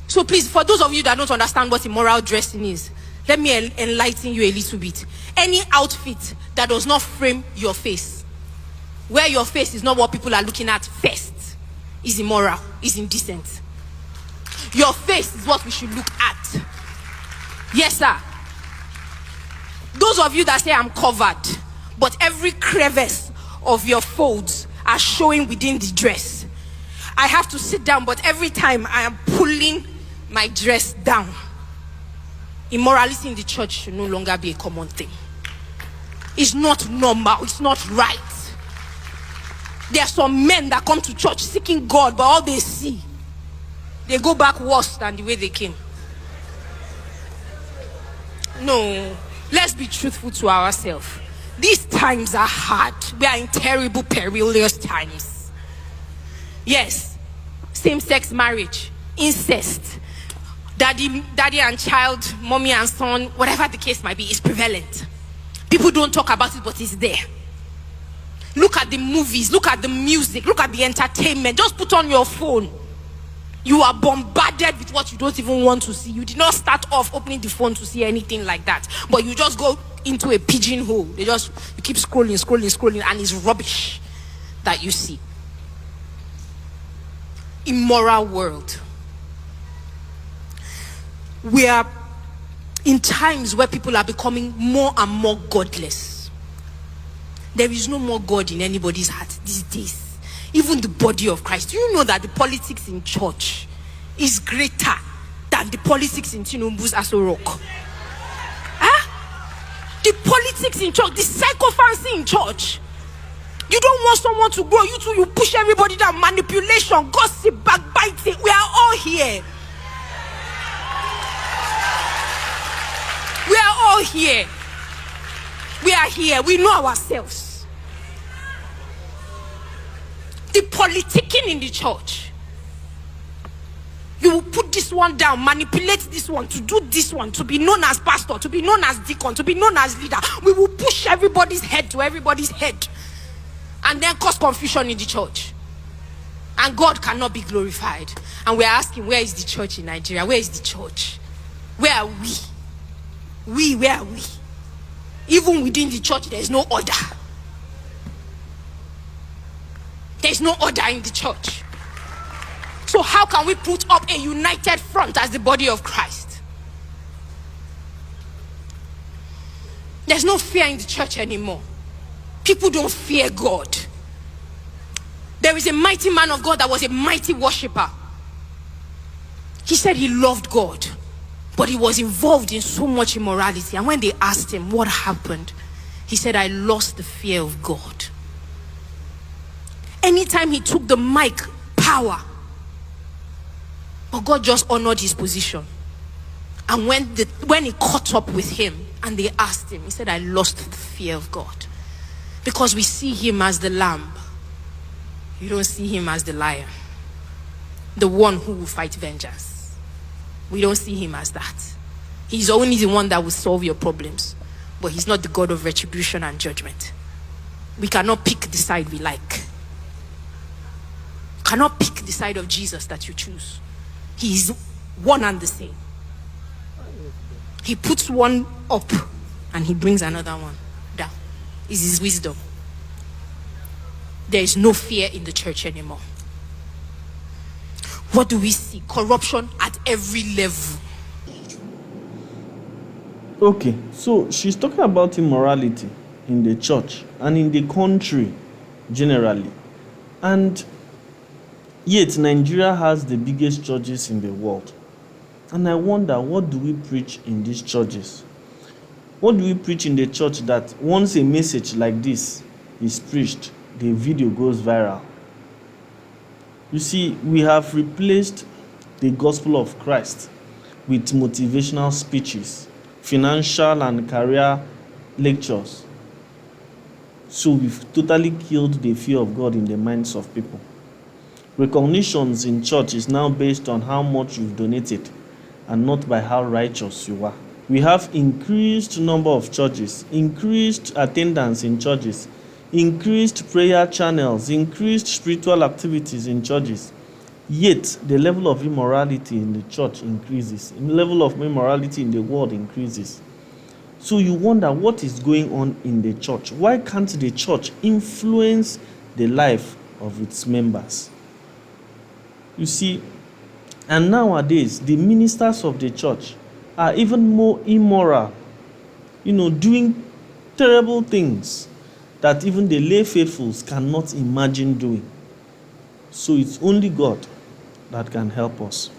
So please, for those of you that don't understand what immoral dressing is, let me enlighten you a little bit. Any outfit that does not frame your face, where your face is not what people are looking at first, is immoral, is indecent. Your face is what we should look at. Yes, sir. Those of you that say I'm covered, but every crevice of your folds are showing within the dress. I have to sit down, but every time I am pulling my dress down. Immorality in the church should no longer be a common thing. It's not normal. It's not right. There are some men that come to church seeking God, but all they see, they go back worse than the way they came. No, let's be truthful to ourselves. These times are hard. We are in terrible, perilous times. Yes, same-sex marriage, incest, daddy and child, mommy and son, whatever the case might be, is prevalent. People don't talk about it, but it's there. Look at the movies, look at the music, look at the entertainment. Just put on your phone. You are bombarded with what you don't even want to see. You did not start off opening the phone to see anything like that, but you just go into a pigeonhole. You keep scrolling, and it's rubbish that you see. Immoral world. We are in times where people are becoming more and more godless. There is no more God in anybody's heart these days. Even the body of Christ. Do you know that the politics in church is greater than the politics in Tinubu's Aso Rock? Huh? The politics in church, the sycophancy in church. You don't want someone to grow. You too, you push everybody down. Manipulation, gossip, backbiting. We are all here. We are all here. We are here. We know ourselves. The politicking in the church. You will put this one down, manipulate this one, to do this one, to be known as pastor, to be known as deacon, to be known as leader. We will push everybody's head to everybody's head. And then cause confusion in the church. And God cannot be glorified. And we're asking, where is the church in Nigeria? Where is the church? Where are we? Where are we? Even within the church, there is no order. There is no order in the church. So how can we put up a united front as the body of Christ? There's no fear in the church anymore. People don't fear God. There is a mighty man of God that was a mighty worshiper. He said he loved God, but he was involved in so much immorality. And when they asked him what happened, he said, I lost the fear of God. Anytime he took the mic, power. But God just honored his position. And when he caught up with him and they asked him, he said, I lost the fear of God. Because we see him as the lamb. You don't see him as the lion. The one who will fight vengeance. We don't see him as that. He's only the one that will solve your problems. But he's not the God of retribution and judgment. We cannot pick the side we like. Cannot pick the side of Jesus that you choose. He is one and the same. He puts one up and he brings another one down. It's his wisdom. There is no fear in the church anymore. What do we see? Corruption at every level. Okay, so she's talking about immorality in the church and in the country generally. And yet Nigeria has the biggest churches in the world. And I wonder, what do we preach in these churches? What do we preach in the church that once a message like this is preached, the video goes viral? You see, we have replaced the gospel of Christ with motivational speeches, financial and career lectures. So we've totally killed the fear of God in the minds of people. Recognitions in church is now based on how much you've donated and not by how righteous you are. We have increased number of churches, increased attendance in churches, increased prayer channels, increased spiritual activities in churches. Yet the level of immorality in the church increases, the level of immorality in the world increases. So you wonder what is going on in the church. Why can't the church influence the life of its members? You see, and nowadays the ministers of the church are even more immoral, doing terrible things that even the lay faithfuls cannot imagine doing. So it's only God that can help us.